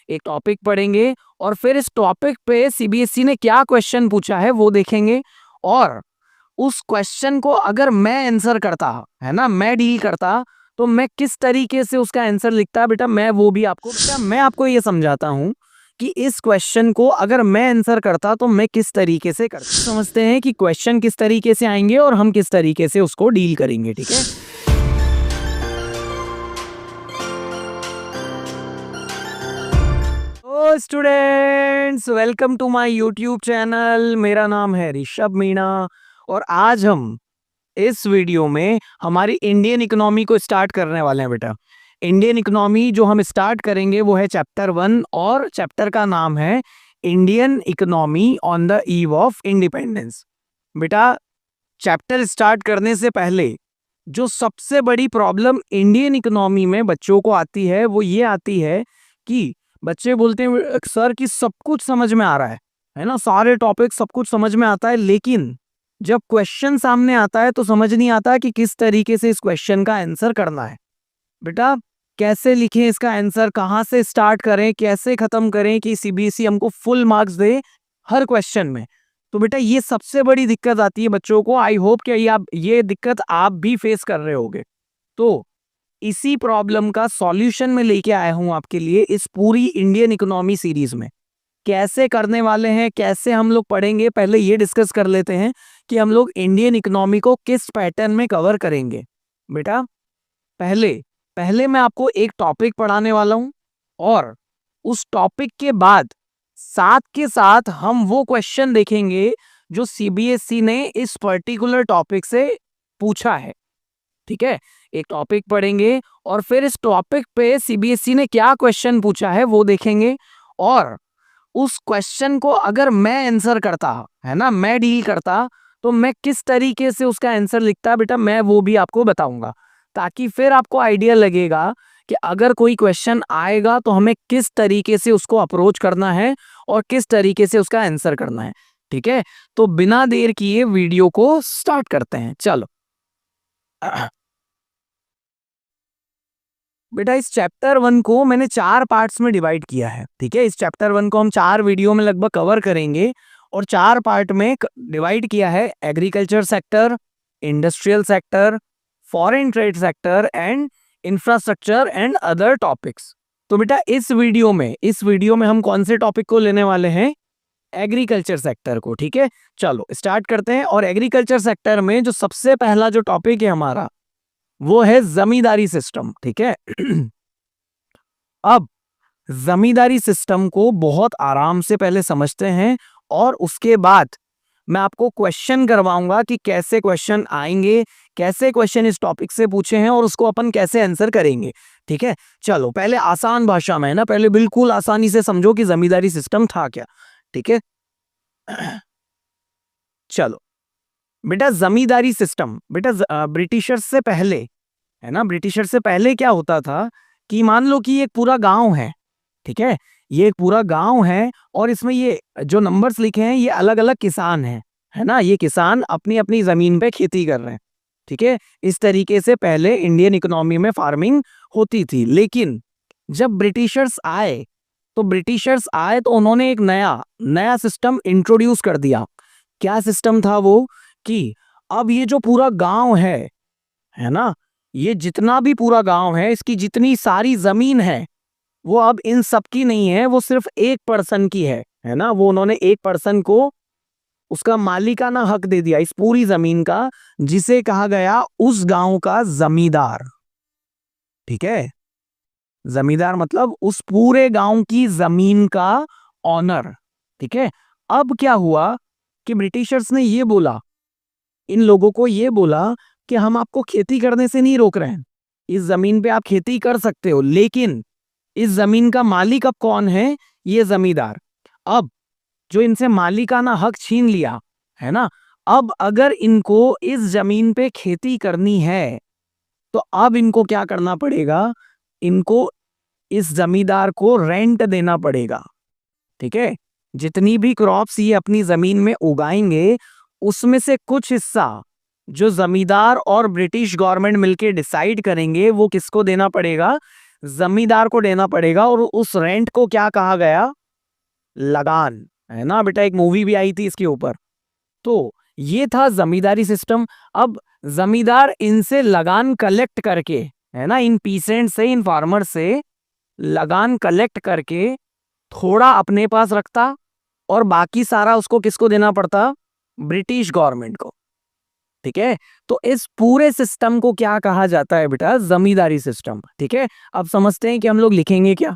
एक टॉपिक पढ़ेंगे और फिर इस टॉपिक पे सीबीएसई ने क्या क्वेश्चन पूछा है वो देखेंगे। और उस क्वेश्चन को अगर मैं आंसर करता, है ना, मैं डील करता, तो मैं किस तरीके से उसका आंसर लिखता बेटा, मैं वो भी आपको बेटा मैं आपको ये समझाता हूं कि इस क्वेश्चन को अगर मैं आंसर करता तो मैं किस तरीके से करता। समझते हैं कि क्वेश्चन किस तरीके से आएंगे और हम किस तरीके से उसको डील करेंगे। ठीक है, तो students, welcome to my YouTube channel. मेरा नाम है ऋषभ मीणा और आज हम इस वीडियो में हमारी इंडियन इकोनॉमी को स्टार्ट करने वाले हैं बेटा। इंडियन इकोनॉमी जो हम स्टार्ट करेंगे वो है चैप्टर 1 और चैप्टर का नाम है Indian economy on the eve of independence. बेटा, चैप्टर स्टार्ट करने से पहले जो सबसे बड़ी प्रॉब्लम इंडियन इकोनॉमी में बच्चों को आती है वो ये आती है कि बच्चे बोलते हैं सर कि सब कुछ समझ में आ रहा है ना, सारे टॉपिक सब कुछ समझ में आता है, लेकिन जब क्वेश्चन सामने आता है तो समझ नहीं आता कि किस तरीके से इस क्वेश्चन का आंसर करना है। बेटा, कैसे लिखें इसका आंसर, कहाँ से स्टार्ट करें, कैसे खत्म करें कि सीबीएसई हमको फुल मार्क्स दे हर क्वेश्चन में। तो बेटा ये सबसे बड़ी दिक्कत आती है बच्चों को। आई होप कि ये दिक्कत आप भी फेस कर रहे होगे। तो इसी प्रॉब्लम का सॉल्यूशन मैं लेके आया हूं आपके लिए इस पूरी इंडियन इकोनॉमी सीरीज में। कैसे करने वाले हैं, कैसे हम लोग पढ़ेंगे, पहले ये डिस्कस कर लेते हैं कि हम लोग इंडियन इकोनॉमी को किस पैटर्न में कवर करेंगे। बेटा, पहले पहले मैं आपको एक टॉपिक पढ़ाने वाला हूं और उस टॉपिक के बाद साथ के साथ हम वो क्वेश्चन देखेंगे जो सीबीएसई ने इस पर्टिकुलर टॉपिक से पूछा है। ठीक है, एक टॉपिक पढ़ेंगे और फिर इस टॉपिक पे सीबीएसई ने क्या क्वेश्चन पूछा है वो देखेंगे। और उस क्वेश्चन को अगर मैं आंसर करता, है ना, मैं डील करता, तो मैं किस तरीके से उसका आंसर लिखता बेटा, मैं वो भी आपको बताऊंगा, ताकि फिर आपको आइडिया लगेगा कि अगर कोई क्वेश्चन आएगा तो हमें किस तरीके से उसको अप्रोच करना है और किस तरीके से उसका आंसर करना है। ठीक है, तो बिना देर किए वीडियो को स्टार्ट करते हैं। चलो बेटा, इस चैप्टर 1 को मैंने 4 पार्ट्स में डिवाइड किया है। ठीक है, इस चैप्टर 1 को हम 4 वीडियो में लगभग कवर करेंगे और 4 पार्ट में डिवाइड किया है। Agriculture sector, industrial sector, foreign trade sector and infrastructure and other topics. तो बेटा इस वीडियो में हम कौन से टॉपिक को लेने वाले हैं? एग्रीकल्चर सेक्टर को। ठीक है, चलो स्टार्ट करते हैं। और एग्रीकल्चर सेक्टर में जो सबसे पहला जो टॉपिक है हमारा वो है जमींदारी सिस्टम। ठीक है अब जमींदारी सिस्टम को बहुत आराम से पहले समझते हैं और उसके बाद मैं आपको क्वेश्चन करवाऊंगा कि कैसे क्वेश्चन आएंगे, कैसे क्वेश्चन इस टॉपिक से पूछे हैं और उसको अपन कैसे आंसर करेंगे। ठीक है, चलो पहले आसान भाषा में, ना, पहले बिल्कुल आसानी से समझो कि जमींदारी सिस्टम था क्या। ठीक है चलो बेटा, जमींदारी सिस्टम बेटा ब्रिटिशर्स से पहले, है ना, ब्रिटिशर से पहले क्या होता था कि मान लो कि ये एक पूरा गांव है। ठीक है, ये एक पूरा गांव है और इसमें ये जो नंबर्स लिखे हैं ये अलग अलग किसान हैं, है ना, ये किसान अपनी अपनी जमीन पे खेती कर रहे हैं। ठीक है, इस तरीके से पहले इंडियन इकोनॉमी में फार्मिंग होती थी। लेकिन जब ब्रिटिशर्स आए तो उन्होंने एक नया नया सिस्टम इंट्रोड्यूस कर दिया। क्या सिस्टम था वो? कि अब ये जो पूरा गांव है ना, ये जितना भी पूरा गांव है, इसकी जितनी सारी जमीन है वो अब इन सब की नहीं है, वो सिर्फ एक पर्सन की है ना। वो उन्होंने एक पर्सन को उसका मालिकाना हक दे दिया इस पूरी जमीन का, जिसे कहा गया उस गांव का जमींदार। ठीक है, जमींदार मतलब उस पूरे गांव की जमीन का ऑनर। ठीक है, अब क्या हुआ कि ब्रिटिशर्स ने ये बोला, इन लोगों को ये बोला कि हम आपको खेती करने से नहीं रोक रहे हैं, इस जमीन पे आप खेती कर सकते हो, लेकिन इस जमीन का मालिक अब कौन है? ये जमींदार। अब जो इनसे मालिकाना हक छीन लिया, है ना, अब अगर इनको इस जमीन पे खेती करनी है तो अब इनको क्या करना पड़ेगा? इनको इस जमींदार को रेंट देना पड़ेगा। ठीक है, जितनी भी क्रॉप्स ये अपनी जमीन में उगाएंगे उसमें से कुछ हिस्सा जो जमींदार और ब्रिटिश गवर्नमेंट मिलकर डिसाइड करेंगे वो किसको देना पड़ेगा? जमींदार को देना पड़ेगा, और उस रेंट को क्या कहा गया? लगान, है ना बेटा, एक मूवी भी आई थी इसके ऊपर। तो ये था जमींदारी सिस्टम। अब जमींदार इनसे लगान कलेक्ट करके, है ना, इन पीसेंट से, इन फार्मर से लगान कलेक्ट करके थोड़ा अपने पास रखता, और बाकी सारा उसको किसको देना पड़ता? ब्रिटिश गवर्नमेंट को। ठीक है, तो इस पूरे सिस्टम को क्या कहा जाता है बेटा? जमींदारी सिस्टम। ठीक है, अब समझते हैं कि हम लोग लिखेंगे क्या।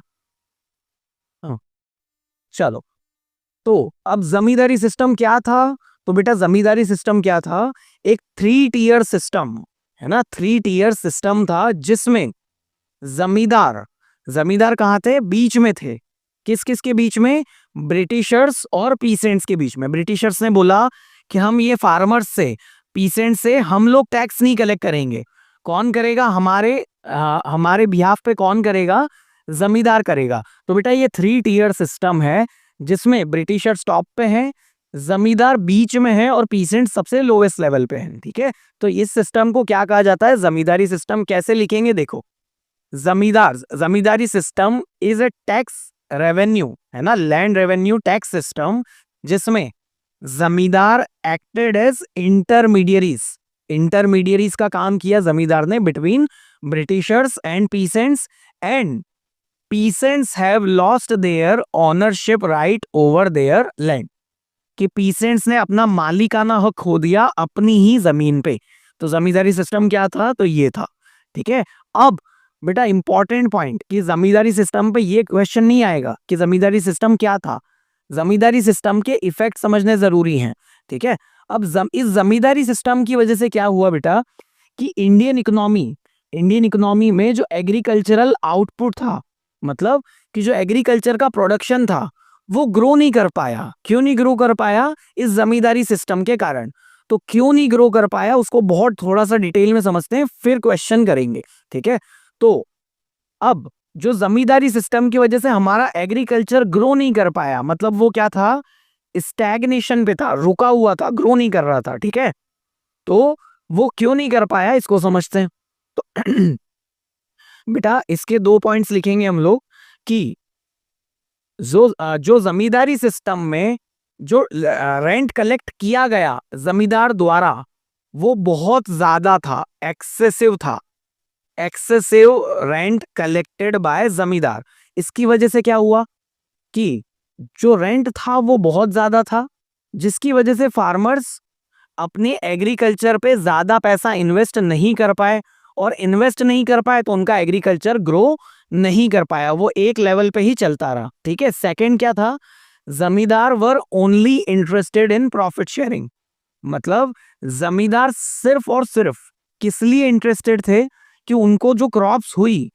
हाँ, चलो, तो अब जमींदारी सिस्टम क्या था? तो बेटा जमींदारी सिस्टम क्या था? एक 3 टियर सिस्टम, है ना, 3 टियर सिस्टम था, जिसमें जमींदार, जमींदार कहाँ थे? बीच में थे। किस किस के बीच में? ब्रिटिशर्स और पीसेंट्स के बीच में। ब्रिटिशर्स ने बोला कि हम ये फार्मर्स से, पीसेंट से हम लोग टैक्स नहीं कलेक्ट करेंगे। कौन करेगा? हमारे बिहाफ पे कौन करेगा? जमींदार करेगा। तो बेटा ये 3 टियर सिस्टम है, जिसमें ब्रिटिशर्स टॉप पे हैं, जमींदार बीच में है, और पीसेंट सबसे लोएस्ट लेवल पे हैं। ठीक है, तो इस सिस्टम को क्या कहा जाता है? जमींदारी सिस्टम। कैसे लिखेंगे? देखो, zamindari system is a tax revenue, है ना, लैंड रेवेन्यू टैक्स सिस्टम, जिसमें जमींदार एक्टेड एज इंटरमीडियरीज। इंटरमीडियरीज का काम किया जमींदार ने between Britishers and peasants, and peasants have lost their ownership right over there land. कि पीसेंट्स ने अपना मालिकाना हक खो दिया अपनी ही जमीन पे। तो जमींदारी सिस्टम क्या था? तो ये था। ठीक है, अब बेटा इंपॉर्टेंट पॉइंट, कि जमींदारी सिस्टम पे ये क्वेश्चन नहीं आएगा कि जमींदारी सिस्टम क्या था। जमींदारी सिस्टम के इफेक्ट समझने जरूरी हैं। ठीक है, अब इस जमींदारी सिस्टम की वजह से क्या हुआ बेटा, कि इंडियन इकोनॉमी में जो एग्रीकल्चरल आउटपुट था, मतलब कि जो एग्रीकल्चर का प्रोडक्शन था, वो ग्रो नहीं कर पाया। क्यों नहीं ग्रो कर पाया? इस जमींदारी सिस्टम के कारण। तो क्यों नहीं ग्रो कर पाया, उसको बहुत थोड़ा सा डिटेल में समझते हैं, फिर क्वेश्चन करेंगे। ठीक है, तो अब जो जमींदारी सिस्टम की वजह से हमारा एग्रीकल्चर ग्रो नहीं कर पाया, मतलब वो क्या था? स्टैग्नेशन पे था, रुका हुआ था, ग्रो नहीं कर रहा था। ठीक है, तो वो क्यों नहीं कर पाया, इसको समझते हैं। तो बेटा इसके 2 पॉइंट्स लिखेंगे हम लोग, कि जो जमींदारी सिस्टम में जो रेंट कलेक्ट किया गया जमींदार द्वारा, वो बहुत ज्यादा था, एक्सेसिव था। एक्सेसिव रेंट कलेक्टेड बाय जमींदार। इसकी वजह से क्या हुआ, कि जो रेंट था वो बहुत ज्यादा था, जिसकी वजह से फार्मर्स अपने एग्रीकल्चर पे ज्यादा पैसा इन्वेस्ट नहीं कर पाए, और इन्वेस्ट नहीं कर पाए तो उनका एग्रीकल्चर ग्रो नहीं कर पाया, वो एक लेवल पे ही चलता रहा। ठीक है, सेकंड क्या था? जमींदार were only interested in profit sharing. मतलब जमींदार सिर्फ और सिर्फ किस लिए इंटरेस्टेड थे? कि उनको जो क्रॉप्स हुई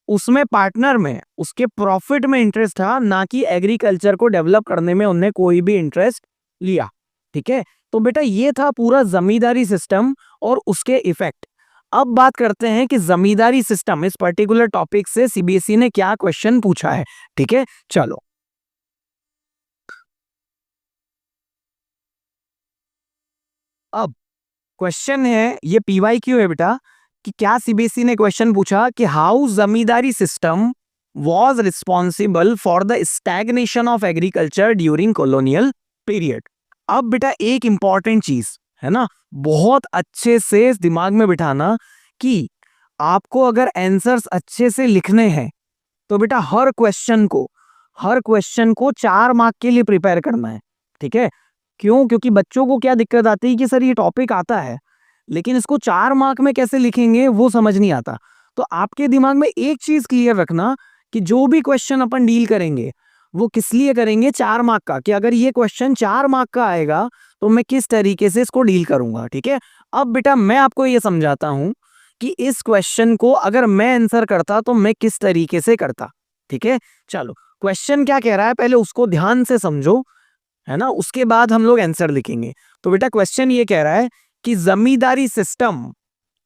उसमें पार्टनर में, उसके प्रॉफिट में इंटरेस्ट था, ना कि एग्रीकल्चर को डेवलप करने में उन्हें कोई भी इंटरेस्ट लिया। ठीक है, तो बेटा ये था पूरा जमींदारी सिस्टम और उसके इफेक्ट। अब बात करते हैं कि जमींदारी सिस्टम, इस पर्टिकुलर टॉपिक से सीबीएसई ने क्या क्वेश्चन पूछा है। ठीक है, चलो, अब क्वेश्चन है, ये पीवाईक्यू है बेटा, कि क्या सीबीएसई ने क्वेश्चन पूछा कि how zamindari system was responsible for the stagnation of agriculture during colonial period. अब बेटा एक इंपॉर्टेंट चीज है ना, बहुत अच्छे से दिमाग में बिठाना, कि आपको अगर आंसर्स अच्छे से लिखने हैं तो बेटा हर क्वेश्चन को 4 मार्क के लिए प्रिपेयर करना है। ठीक है, क्यों? क्योंकि बच्चों को क्या दिक्कत आती है कि सर ये टॉपिक आता है, लेकिन इसको 4 मार्क में कैसे लिखेंगे वो समझ नहीं आता। तो आपके दिमाग में एक चीज क्लियर रखना, कि जो भी क्वेश्चन अपन डील करेंगे वो किस लिए करेंगे? 4 मार्क का। कि अगर ये क्वेश्चन 4 मार्क का आएगा तो मैं किस तरीके से इसको डील करूंगा। ठीक है, अब बेटा मैं आपको ये समझाता हूं कि इस क्वेश्चन को अगर मैं आंसर करता तो मैं किस तरीके से करता। ठीक है, चलो, क्वेश्चन क्या कह रहा है पहले उसको ध्यान से समझो, है ना, उसके बाद हम लोग आंसर लिखेंगे। तो बेटा क्वेश्चन ये कह रहा है कि जमींदारी सिस्टम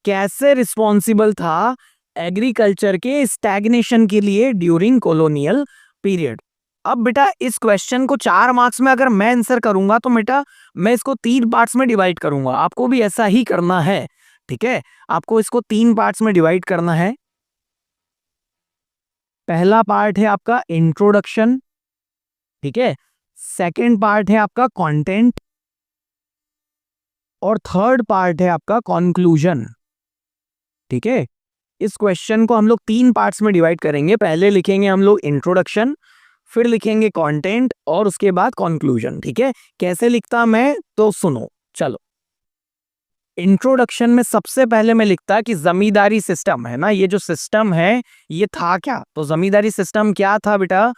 कैसे रिस्पॉन्सिबल था एग्रीकल्चर के स्टैग्नेशन के लिए ड्यूरिंग कॉलोनियल पीरियड। अब बेटा इस क्वेश्चन को 4 मार्क्स में अगर मैं आंसर करूंगा तो बेटा मैं इसको 3 पार्ट्स में डिवाइड करूंगा। आपको भी ऐसा ही करना है। ठीक है, आपको इसको 3 पार्ट्स में डिवाइड करना है। पहला पार्ट है आपका इंट्रोडक्शन, ठीक है, सेकंड पार्ट है आपका कंटेंट और थर्ड पार्ट है आपका कंक्लूजन, ठीक है। इस क्वेश्चन को हम लोग 3 पार्ट्स में डिवाइड करेंगे। पहले लिखेंगे हम लोग इंट्रोडक्शन, फिर लिखेंगे कंटेंट और उसके बाद कंक्लूजन, ठीक है। कैसे लिखता मैं तो सुनो। चलो, इंट्रोडक्शन में सबसे पहले मैं लिखता कि जमींदारी सिस्टम है ना, ये जो सिस्टम है ये था क्या, तो जमींदारी सिस्टम क्या था बेटा,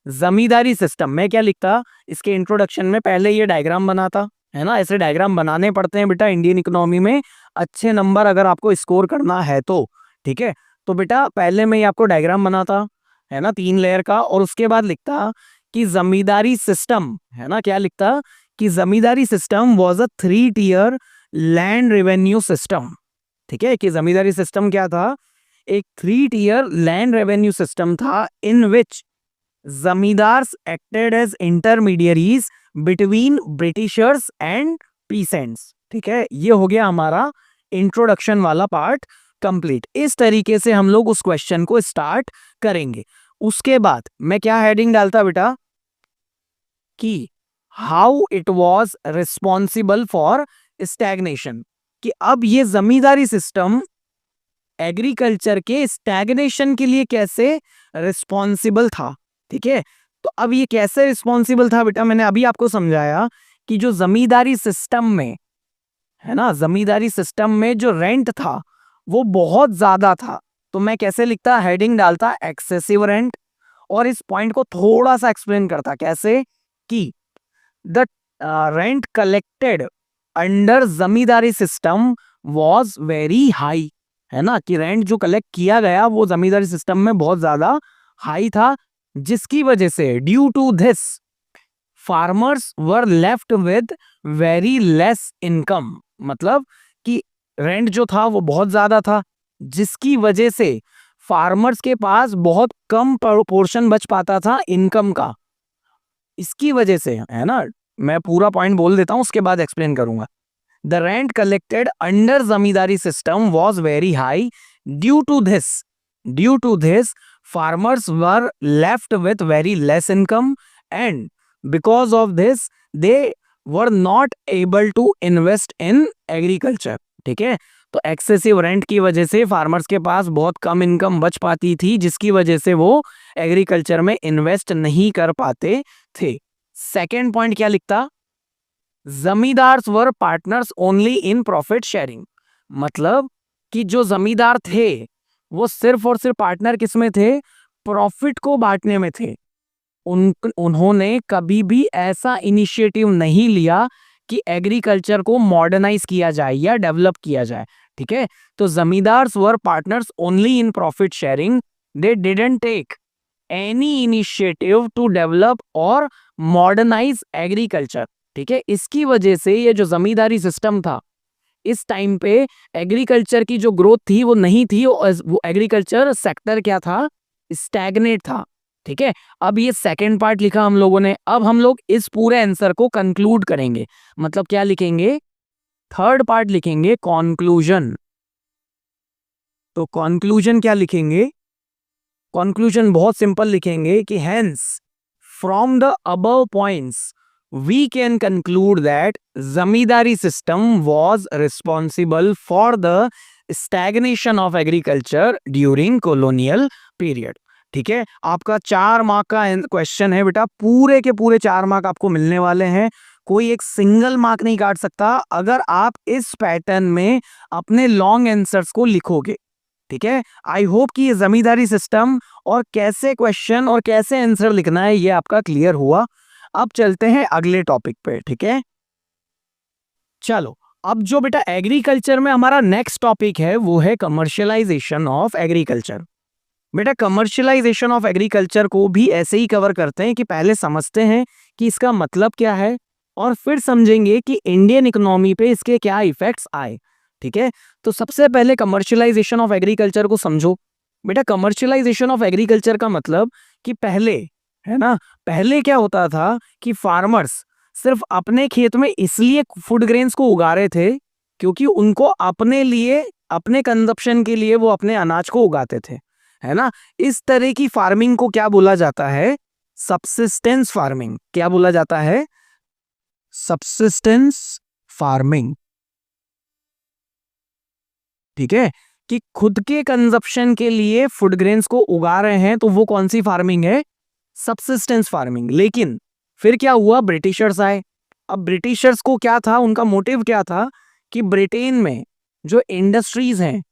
जमींदारी सिस्टम में क्या लिखता, इसके इंट्रोडक्शन में पहले ये डायग्राम बनाता है ना, ऐसे डायग्राम बनाने पड़ते हैं बेटा इंडियन इकोनॉमी में, अच्छे नंबर अगर आपको स्कोर करना है तो, ठीक है। तो बेटा पहले मैं आपको डायग्राम बनाता है ना 3 लेयर का, और उसके बाद लिखता कि जमींदारी सिस्टम है ना, क्या लिखता कि zamindari system was a 3 tier land revenue system, ठीक है, कि जमींदारी सिस्टम क्या था, एक 3 टियर लैंड रेवेन्यू सिस्टम था, in which zamindars acted as intermediaries between Britishers and peasants, ठीक है। ये हो गया हमारा इंट्रोडक्शन वाला पार्ट कंप्लीट। इस तरीके से हम लोग उस क्वेश्चन को स्टार्ट करेंगे। उसके बाद मैं क्या हेडिंग डालता बेटा कि how it was responsible for stagnation, कि अब ये जमींदारी सिस्टम एग्रीकल्चर के स्टैग्नेशन के लिए कैसे रिस्पॉन्सिबल था, ठीक है। तो अब ये कैसे रिस्पॉन्सिबल था बेटा, मैंने अभी आपको समझाया कि जो जमींदारी सिस्टम में है ना, जमींदारी सिस्टम में जो रेंट था वो बहुत ज्यादा था, तो मैं कैसे लिखता, हेडिंग डालता एक्सेसिव रेंट, और इस पॉइंट को थोड़ा सा एक्सप्लेन करता कैसे कि the rent collected under zamindari system was very high, है ना, कि रेंट जो कलेक्ट किया गया वो जमींदारी सिस्टम में बहुत ज्यादा हाई था, जिसकी वजह से due to this farmers were left with very less income, मतलब कि रेंट जो था वो बहुत ज्यादा था, जिसकी वजह से फार्मर्स के पास बहुत कम पोर्शन बच पाता था इनकम का। इसकी वजह से है ना, मैं पूरा पॉइंट बोल देता हूं उसके बाद एक्सप्लेन करूंगा। The rent collected under zamindari system was very high, due to this farmers were left with very less income, and because of this they were not able to invest in agriculture, ठीक है। तो excessive rent की वजह से farmers के पास बहुत कम income बच पाती थी, जिसकी वजह से वो एग्रीकल्चर में इन्वेस्ट नहीं कर पाते थे। सेकेंड पॉइंट क्या लिखता, zamindars were partners only in profit sharing, मतलब कि जो जमींदार थे वो सिर्फ और सिर्फ पार्टनर किसमें थे, प्रॉफिट को बांटने में थे। उन्होंने कभी भी ऐसा इनिशिएटिव नहीं लिया कि एग्रीकल्चर को मॉडर्नाइज किया जाए या डेवलप किया जाए, ठीक है। तो zamindars were partners only in profit sharing, they didn't take any initiative to develop और मॉडर्नाइज एग्रीकल्चर, ठीक है। इसकी वजह से ये जो जमींदारी सिस्टम था इस टाइम पे एग्रीकल्चर की जो ग्रोथ थी वो नहीं थी, वो एग्रीकल्चर सेक्टर क्या था, स्टैग्नेट था, ठीक है। अब ये सेकंड पार्ट लिखा हम लोगों ने, अब हम लोग इस पूरे आंसर को कंक्लूड करेंगे, मतलब क्या लिखेंगे, थर्ड पार्ट लिखेंगे कंक्लूजन। तो कंक्लूजन क्या लिखेंगे, कंक्लूजन बहुत सिंपल लिखेंगे कि hence from the above points we can conclude that zamindari system was responsible for the stagnation of agriculture during colonial period, ठीक है। आपका 4 मार्क का क्वेश्चन है बेटा, पूरे के पूरे 4 मार्क आपको मिलने वाले हैं, कोई एक सिंगल मार्क नहीं काट सकता अगर आप इस पैटर्न में अपने लॉन्ग आंसर्स को लिखोगे, ठीक है। आई होप कि ये जमींदारी सिस्टम और कैसे क्वेश्चन और कैसे आंसर लिखना है ये आपका क्लियर हुआ। अब चलते हैं अगले टॉपिक पे, ठीक है। चलो, अब जो बेटा एग्रीकल्चर में हमारा नेक्स्ट टॉपिक है वो है कमर्शियलाइजेशन ऑफ एग्रीकल्चर। बेटा कमर्शियलाइजेशन ऑफ एग्रीकल्चर को भी ऐसे ही कवर करते हैं कि पहले समझते हैं कि इसका मतलब क्या है और फिर समझेंगे कि इंडियन इकोनॉमी पे इसके क्या इफेक्ट्स आए, ठीक है। तो सबसे पहले कमर्शियलाइजेशन ऑफ एग्रीकल्चर को समझो। बेटा कमर्शियलाइजेशन ऑफ एग्रीकल्चर का मतलब कि पहले, है ना, पहले क्या होता था कि फार्मर्स सिर्फ अपने खेत में इसलिए फूड ग्रेन्स को उगा रहे थे क्योंकि उनको अपने लिए, अपने कंजप्शन के लिए वो अपने अनाज को उगाते थे, है ना। इस तरह की फार्मिंग को क्या बोला जाता है? Subsistence farming. क्या बोला जाता है? Subsistence farming. ठीक है, कि खुद के कंजप्शन के लिए फूड ग्रेन्स को उगा रहे हैं, तो वो कौन सी फार्मिंग है? Subsistence farming. लेकिन फिर क्या हुआ? ब्रिटिशर्स आए। अब ब्रिटिशर्स को क्या था, उनका मोटिव क्या था कि ब्रिटेन में जो इंडस्ट्रीज हैं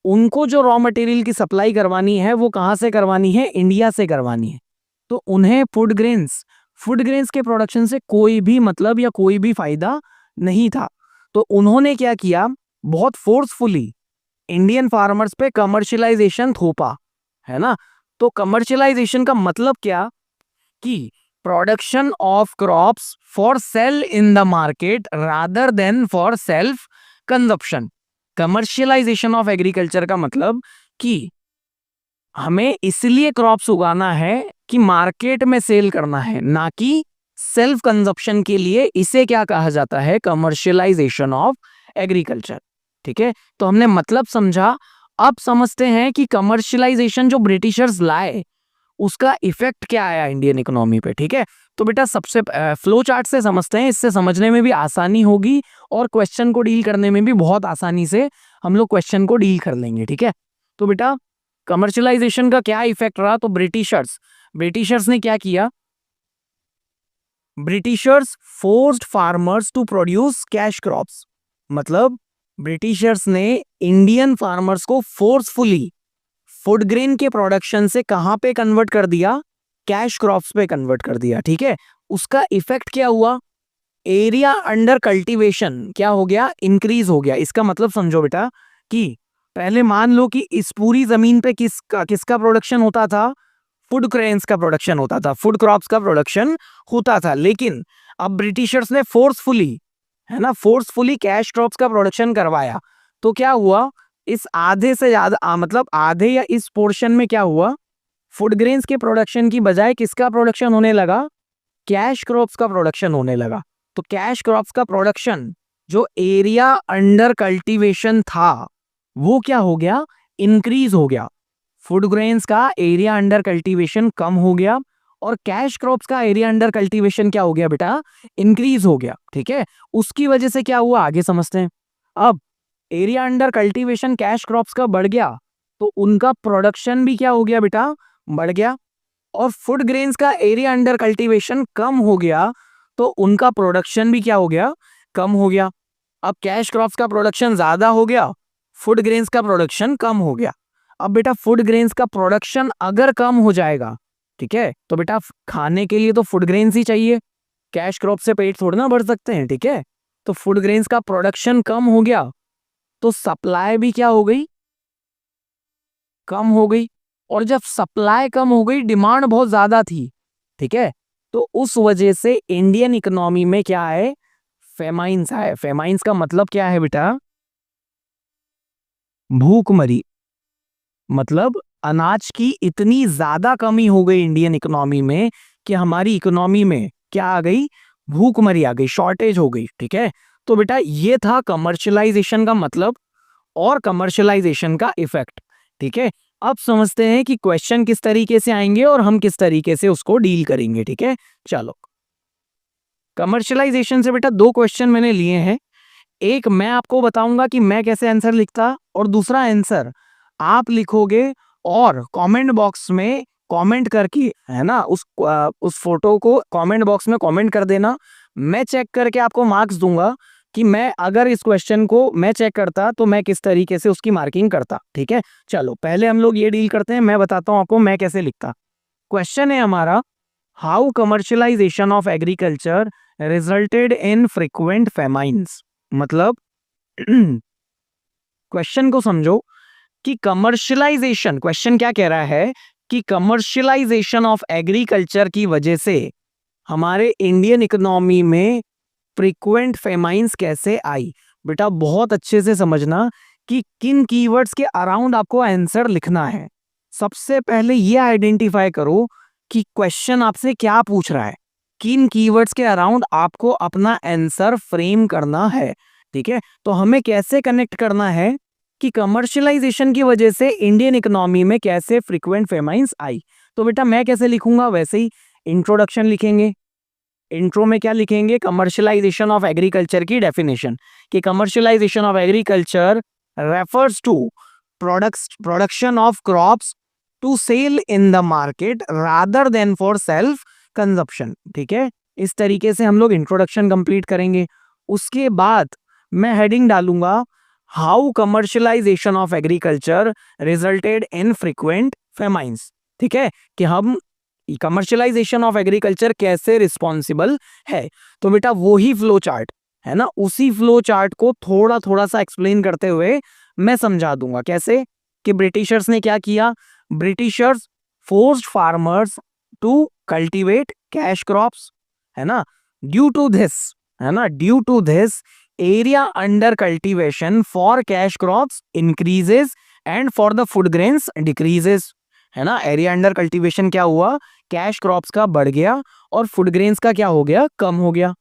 उनको जो रॉ मटेरियल की सप्लाई करवानी है वो कहां से करवानी है? इंडिया से करवानी है। तो उन्हें फूड ग्रेन्स के प्रोडक्शन से कोई भी मतलब या कोई भी फायदा नहीं था। तो उन्होंने क्या किया? बहुत फोर्सफुली इंडियन फार्मर्स पे कमर्शियलाइजेशन थोपा, है ना। तो कमर्शियलाइजेशन का मतलब क्या? कि production of crops for sale in the market rather than for self consumption. Commercialisation of agriculture का मतलब कि हमें इसलिए क्रॉप्स उगाना है कि मार्केट में सेल करना है, ना कि सेल्फ कंजप्शन के लिए। इसे क्या कहा जाता है? Commercialisation of agriculture. ठीक है, तो हमने मतलब समझा। अब समझते हैं कि कमर्शियलाइजेशन जो ब्रिटिशर्स लाए उसका इफेक्ट क्या आया इंडियन इकोनॉमी पे। ठीक है, तो बेटा सबसे फ्लो चार्ट से समझते हैं, इससे समझने में भी आसानी होगी और क्वेश्चन को डील करने में भी बहुत आसानी से हम लोग क्वेश्चन को डील कर लेंगे। ठीक है, तो बेटा कमर्शियलाइजेशन का क्या इफेक्ट रहा? तो ब्रिटिशर्स ने क्या किया? Britishers forced farmers to produce cash crops. मतलब ब्रिटिशर्स ने इंडियन फार्मर्स को फोर्सफुली फूड ग्रेन के प्रोडक्शन से कहां पे कन्वर्ट कर दिया? कैश क्रॉप्स पे कन्वर्ट कर दिया। ठीक है, उसका इफेक्ट क्या हुआ? एरिया अंडर कल्टीवेशन क्या हो गया? इंक्रीज हो गया। इसका मतलब समझो बेटा कि पहले मान लो कि इस पूरी जमीन पे किसका प्रोडक्शन होता था? फूड ग्रेन्स का प्रोडक्शन होता था, फूड क्रॉप्स का प्रोडक्शन होता था। लेकिन अब ब्रिटिशर्स ने फोर्सफुली, है ना, फोर्सफुली कैश क्रॉप्स का प्रोडक्शन करवाया। तो क्या हुआ? इस आधे से ज्यादा मतलब आधे या इस पोर्शन में क्या हुआ? फूड ग्रेन्स के प्रोडक्शन की बजाय किसका प्रोडक्शन होने लगा? कैश क्रॉप्स का प्रोडक्शन होने लगा। तो कैश क्रॉप्स का प्रोडक्शन जो एरिया अंडर कल्टीवेशन था वो क्या हो गया? इंक्रीज हो गया। फूड ग्रेन्स का एरिया अंडर कल्टीवेशन कम हो गया और कैश क्रॉप्स का एरिया अंडर कल्टीवेशन क्या हो गया बेटा? इंक्रीज हो गया। ठीक है, उसकी वजह से क्या हुआ आगे समझते हैं। अब area under cultivation cash crops का बढ़ गया तो उनका प्रोडक्शन भी क्या हो गया बेटा? बढ़ गया। और फूड ग्रेन्स का एरिया अंडर कल्टीवेशन कम हो गया तो उनका प्रोडक्शन भी क्या हो गया? कम हो गया। अब कैश क्रॉप्स का प्रोडक्शन ज्यादा हो गया, फूड ग्रेन्स का प्रोडक्शन कम हो गया। अब बेटा फूड ग्रेन्स का प्रोडक्शन अगर कम हो जाएगा, ठीक है, तो बेटा खाने के लिए तो फूड ग्रेन्स ही चाहिए, कैश क्रॉप से पेट थोड़ा ना भर सकते हैं। ठीक है, तो फूड ग्रेन्स का प्रोडक्शन कम हो गया तो सप्लाई भी क्या हो गई? कम हो गई। और जब सप्लाई कम हो गई, डिमांड बहुत ज्यादा थी। ठीक है, तो उस वजह से इंडियन इकोनॉमी में क्या है? फेमाइन्स आए। फेमाइन्स का मतलब क्या है बेटा? भूखमरी। मतलब अनाज की इतनी ज्यादा कमी हो गई इंडियन इकोनॉमी में कि हमारी इकोनॉमी में क्या आ गई? भूखमरी आ गई, शॉर्टेज हो गई। ठीक है, तो बेटा ये था कमर्शियलाइजेशन का मतलब और कमर्शियलाइजेशन का इफेक्ट। ठीक है, अब समझते हैं कि क्वेश्चन किस तरीके से आएंगे और हम किस तरीके से उसको डील करेंगे। ठीक है, चलो कमर्शियलाइजेशन से बेटा दो क्वेश्चन मैंने लिए हैं। एक मैं आपको बताऊंगा कि मैं कैसे आंसर लिखता और दूसरा आंसर आप लिखोगे और कमेंट बॉक्स में कमेंट करके, है ना, उस फोटो को कमेंट बॉक्स में कमेंट कर देना। मैं चेक करके आपको मार्क्स दूंगा कि मैं अगर इस क्वेश्चन को मैं चेक करता तो मैं किस तरीके से उसकी मार्किंग करता। ठीक है, चलो पहले हम लोग ये डील करते हैं, मैं बताता हूं आपको मैं कैसे लिखता। क्वेश्चन है हमारा, how commercialisation of agriculture resulted in frequent famines. मतलब क्वेश्चन को समझो कि कमर्शियलाइजेशन, क्वेश्चन क्या कह रहा है कि कमर्शियलाइजेशन ऑफ एग्रीकल्चर की वजह से हमारे इंडियन इकोनॉमी में फ्रीक्वेंट फेमाइन्स कैसे आई। बेटा बहुत अच्छे से समझना कि किन कीवर्ड्स के अराउंड आपको आंसर लिखना है। सबसे पहले ये आइडेंटिफाई करो कि क्वेश्चन आपसे क्या पूछ रहा है, किन कीवर्ड्स के अराउंड आपको अपना आंसर फ्रेम करना है। ठीक है, तो हमें कैसे कनेक्ट करना है? कि कमर्शियलाइजेशन की वजह से इंडियन इकोनॉमी में कैसे फ्रीक्वेंट फेमाइन्स आई। तो बेटा मैं कैसे लिखूंगा, वैसे ही इंट्रोडक्शन लिखेंगे। इंट्रो में क्या लिखेंगे, कमर्शियलाइजेशन ऑफ एग्रीकल्चर की डेफिनेशन, कि commercialisation of agriculture refers to production of crops to sell in the market rather than for self consumption. ठीक है, इस तरीके से हम लोग इंट्रोडक्शन कंप्लीट करेंगे। उसके बाद मैं हेडिंग डालूंगा how commercialisation of agriculture resulted in frequent famines. ठीक है, कि हम कमर्शियलाइजेशन ऑफ एग्रीकल्चर कैसे रिस्पॉन्सिबल है। तो बेटा वो ही फ्लो चार्ट है ना, उसी फ्लो चार्ट को थोड़ा थोड़ा सा एक्सप्लेन करते हुए मैं समझा दूंगा कैसे। कि ब्रिटिशर्स ने क्या किया, Britishers forced farmers to cultivate cash crops, है ना। ड्यू टू दिस, है ना, due to this area under cultivation for cash crops increases and for the food grains decreases, है ना। एरिया अंडर कल्टीवेशन क्या हुआ, कैश क्रॉप्स का बढ़ गया और फूड ग्रेन्स का क्या हो गया, कम हो गया।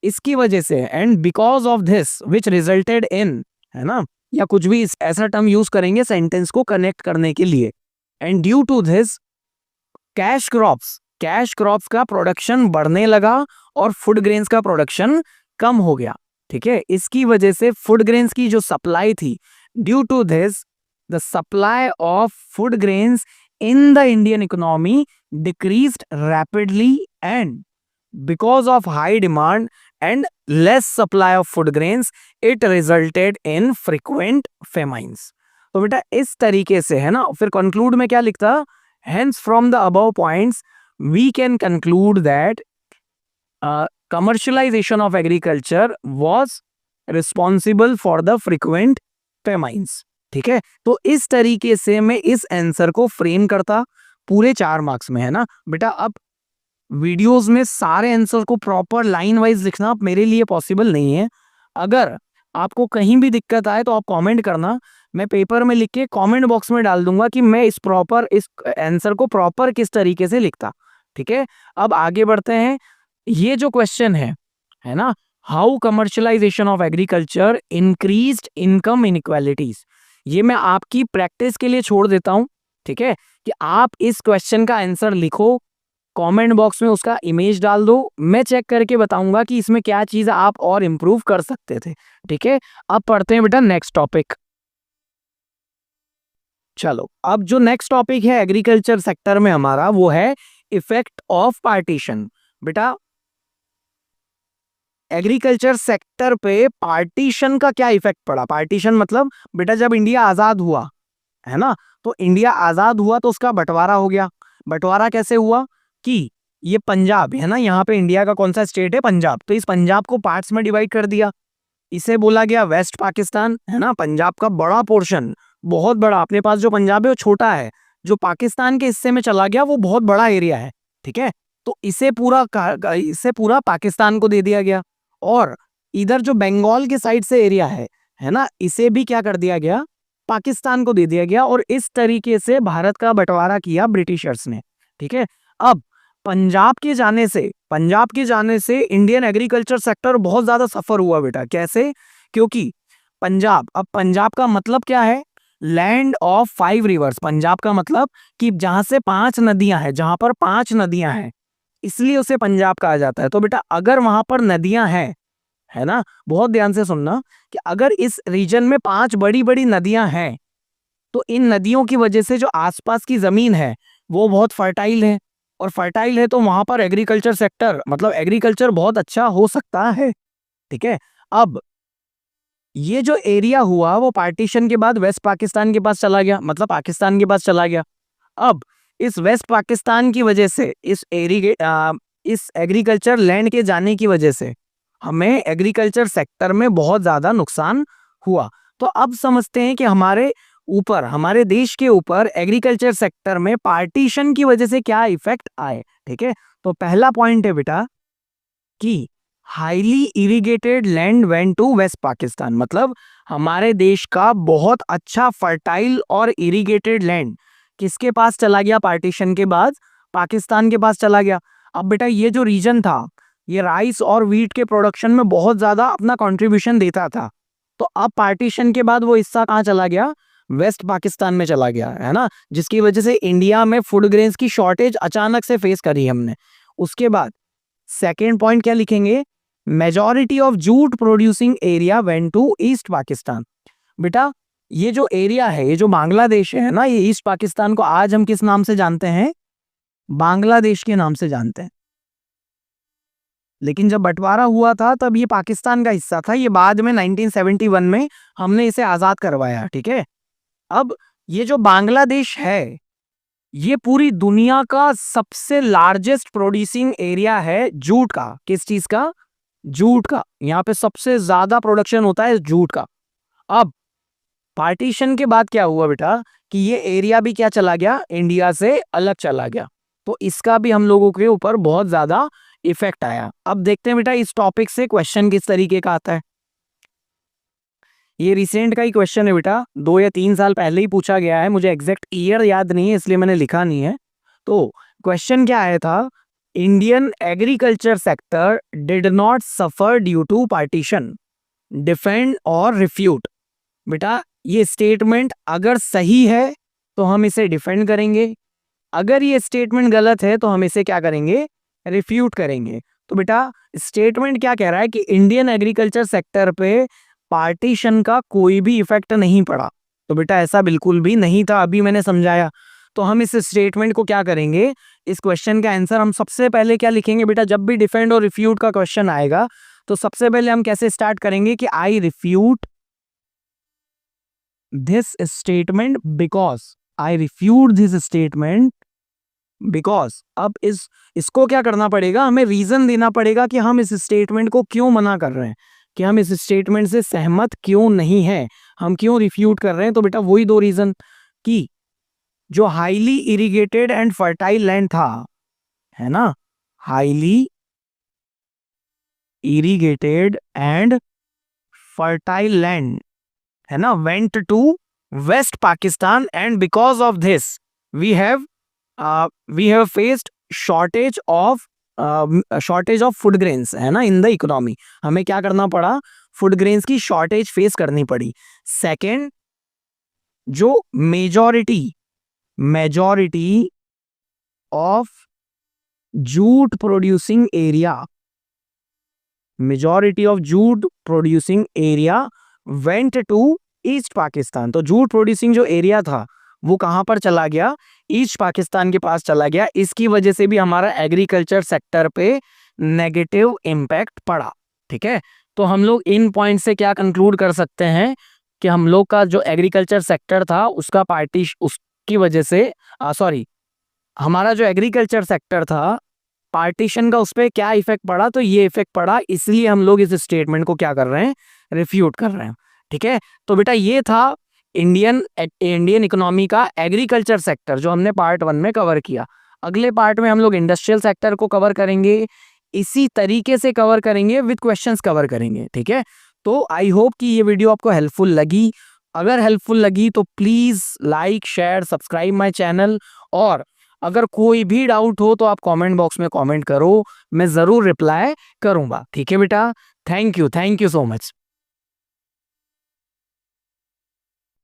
इसकी वजह से and because of this which resulted in, है ना, या कुछ भी ऐसा टर्म यूज करेंगे सेंटेंस को कनेक्ट करने के लिए। And due to this cash crops का प्रोडक्शन बढ़ने लगा और फूड ग्रेन्स का प्रोडक्शन कम हो गया। ठीक है, इसकी वजह से फूड ग्रेन्स की जो सप्लाई थी, due to this the supply of food grains in the Indian economy decreased rapidly, and because of high demand and less supply of food grains it resulted in frequent famines। तो बेटा इस तरीके से, है ना, फिर conclude में क्या लिखता, hence from the above points we can conclude that commercialization of agriculture was responsible for the frequent famines। ठीक है, तो इस तरीके से मैं इस आंसर को फ्रेम करता पूरे 4 मार्क्स में, है ना। बेटा अब वीडियोस में सारे आंसर को प्रॉपर लाइन वाइज लिखना मेरे लिए पॉसिबल नहीं है। अगर आपको कहीं भी दिक्कत आए तो आप कमेंट करना, मैं पेपर में लिख के कमेंट बॉक्स में डाल दूंगा कि मैं इस आंसर को प्रॉपर किस तरीके से लिखता। ठीक है, अब आगे बढ़ते हैं। ये जो क्वेश्चन है ना, how commercialisation of agriculture increased income inequalities, ये मैं आपकी प्रैक्टिस के लिए छोड़ देता हूं। ठीक है, कि आप इस क्वेश्चन का आंसर लिखो, कमेंट बॉक्स में उसका इमेज डाल दो, मैं चेक करके बताऊंगा कि इसमें क्या चीज आप और इंप्रूव कर सकते थे। ठीक है, अब पढ़ते हैं बेटा नेक्स्ट टॉपिक। चलो, अब जो नेक्स्ट टॉपिक है एग्रीकल्चर सेक्टर में हमारा, वो है इफेक्ट ऑफ पार्टीशन। बेटा एग्रीकल्चर सेक्टर पे पार्टीशन का क्या इफेक्ट पड़ा। पार्टीशन मतलब बेटा जब इंडिया आजाद हुआ, है ना, तो इंडिया आजाद हुआ तो उसका बंटवारा हो गया। बंटवारा कैसे हुआ कि ये पंजाब है ना, यहाँ पे इंडिया का कौन सा स्टेट है, पंजाब, तो इस पंजाब को पार्ट्स में डिवाइड कर दिया। इसे बोला गया वेस्ट पाकिस्तान, है ना। पंजाब का बड़ा पोर्शन, बहुत बड़ा, अपने पास जो पंजाब है वो छोटा है, जो पाकिस्तान के हिस्से में चला गया वो बहुत बड़ा एरिया है। ठीक है, तो इसे पूरा पाकिस्तान को दे दिया गया। और इधर जो बंगाल के साइड से एरिया है ना, इसे भी क्या कर दिया गया, पाकिस्तान को दे दिया गया। और इस तरीके से भारत का बंटवारा किया ब्रिटिशर्स ने। ठीक है, अब पंजाब के जाने से इंडियन एग्रीकल्चर सेक्टर बहुत ज्यादा सफर हुआ बेटा। कैसे, क्योंकि पंजाब का मतलब क्या है, लैंड ऑफ 5 रिवर्स। पंजाब का मतलब कि जहां से 5 नदियां हैं, जहां पर 5 नदियां हैं, इसलिए उसे पंजाब कहा जाता है। तो बेटा अगर वहां पर नदियां हैं, है ना, बहुत ध्यान से सुनना, कि अगर इस रीजन में 5 बड़ी बड़ी नदियां हैं, तो इन नदियों की वजह से जो आसपास की जमीन है वो बहुत फर्टाइल है, और फर्टाइल है तो वहां पर एग्रीकल्चर सेक्टर मतलब एग्रीकल्चर बहुत अच्छा हो सकता है। ठीक है, अब ये जो एरिया हुआ वो पार्टीशन के बाद वेस्ट पाकिस्तान के पास चला गया, मतलब पाकिस्तान के पास चला गया। अब इस वेस्ट पाकिस्तान की वजह से इस एग्रीकल्चर लैंड के जाने की वजह से हमें एग्रीकल्चर सेक्टर में बहुत ज्यादा नुकसान हुआ। तो अब समझते हैं कि हमारे देश के ऊपर एग्रीकल्चर सेक्टर में पार्टीशन की वजह से क्या इफेक्ट आए। ठीक है, तो पहला पॉइंट है बेटा कि highly irrigated land went to West Pakistan, मतलब हमारे देश का बहुत अच्छा फर्टाइल और इरिगेटेड लैंड किसके पास चला गया, पार्टीशन के बाद पाकिस्तान के पास चला गया। अब बेटा ये जो रीजन था, ये राइस और वीट के प्रोडक्शन में बहुत ज्यादा अपना कंट्रीब्यूशन देता था। तो अब पार्टीशन के बाद वो हिस्सा कहाँ चला गया, वेस्ट पाकिस्तान में चला गया, है ना, जिसकी वजह से इंडिया में फूड ग्रेन्स की शॉर्टेज अचानक से फेस करी हमने। उसके बाद सेकेंड पॉइंट क्या लिखेंगे, majority of jute producing area went to East Pakistan. बेटा ये जो एरिया है, ये जो बांग्लादेश है ना, ये ईस्ट पाकिस्तान को आज हम किस नाम से जानते हैं, बांग्लादेश के नाम से जानते हैं। लेकिन जब बंटवारा हुआ था तब ये पाकिस्तान का हिस्सा था, ये बाद में 1971 में हमने इसे आजाद करवाया, ठीक है। अब ये जो बांग्लादेश है, ये पूरी दुनिया का सबसे लार्जेस्ट प्रोड्यूसिंग एरिया है जूट का। किस चीज का, जूट का। यहाँ पे सबसे ज्यादा प्रोडक्शन होता है जूट का। अब पार्टीशन के बाद क्या हुआ बेटा कि ये एरिया भी क्या चला गया, इंडिया से अलग चला गया, तो इसका भी हम लोगों के ऊपर बहुत ज्यादा इफेक्ट आया। अब देखते हैं बेटा इस टॉपिक से क्वेश्चन किस तरीके का आता है। ये रिसेंट का ही क्वेश्चन है बेटा, 2 या 3 साल पहले ही पूछा गया है, मुझे एग्जैक्ट ईयर याद नहीं है इसलिए मैंने लिखा नहीं है। तो क्वेश्चन क्या आया था, Indian agriculture sector did not suffer due to partition, defend और रिफ्यूट। बेटा ये स्टेटमेंट अगर सही है तो हम इसे डिफेंड करेंगे, अगर ये स्टेटमेंट गलत है तो हम इसे क्या करेंगे, रिफ्यूट करेंगे। तो बेटा स्टेटमेंट क्या कह रहा है कि इंडियन एग्रीकल्चर सेक्टर पे पार्टीशन का कोई भी इफेक्ट नहीं पड़ा। तो बेटा ऐसा बिल्कुल भी नहीं था, अभी मैंने समझाया। तो हम इस स्टेटमेंट को क्या करेंगे, इस क्वेश्चन का आंसर हम सबसे पहले क्या लिखेंगे बेटा, जब भी डिफेंड और रिफ्यूट का क्वेश्चन आएगा तो सबसे पहले हम कैसे स्टार्ट करेंगे कि I refute this statement because, I refute this statement because. अब इसको क्या करना पड़ेगा, हमें रीजन देना पड़ेगा कि हम इस स्टेटमेंट को क्यों मना कर रहे हैं, कि हम इस स्टेटमेंट से सहमत क्यों नहीं है, हम क्यों रिफ्यूट कर रहे हैं। तो बेटा वही 2 रीजन कि जो highly irrigated and fertile land था, है ना, highly irrigated and fertile land, है ना, went to West Pakistan and because of this we have faced shortage of food grains, है ना, इन द इकोनॉमी। हमें क्या करना पड़ा, फूड ग्रेन्स की शॉर्टेज फेस करनी पड़ी। सेकेंड, जो majority of jute producing area went to East Pakistan. तो जूट प्रोड्यूसिंग जो एरिया था वो कहां पर चला गया, ईस्ट पाकिस्तान के पास चला गया। इसकी वजह से भी हमारा एग्रीकल्चर सेक्टर पे नेगेटिव इम्पैक्ट पड़ा, ठीक है। तो हम लोग इन पॉइंट से क्या कंक्लूड कर सकते हैं कि हम लोग का जो एग्रीकल्चर सेक्टर था उसका उसकी वजह से हमारा जो एग्रीकल्चर सेक्टर था पार्टीशन का, उस पर क्या इफेक्ट पड़ा, तो ये इफेक्ट पड़ा, इसलिए हम लोग इस स्टेटमेंट को क्या कर रहे हैं, रिफ्यूट कर रहे हैं, ठीक है। तो बेटा ये था इंडियन इकोनॉमी का एग्रीकल्चर सेक्टर जो हमने पार्ट 1 में कवर किया। अगले पार्ट में हम लोग इंडस्ट्रियल सेक्टर को कवर करेंगे, इसी तरीके से कवर करेंगे, विद क्वेश्चंस कवर करेंगे, ठीक है। तो आई होप कि ये वीडियो आपको हेल्पफुल लगी। अगर हेल्पफुल लगी तो please like, share, subscribe my channel, और अगर कोई भी डाउट हो तो आप कमेंट बॉक्स में कमेंट करो, मैं जरूर रिप्लाई करूंगा, ठीक है बेटा। Thank you so much.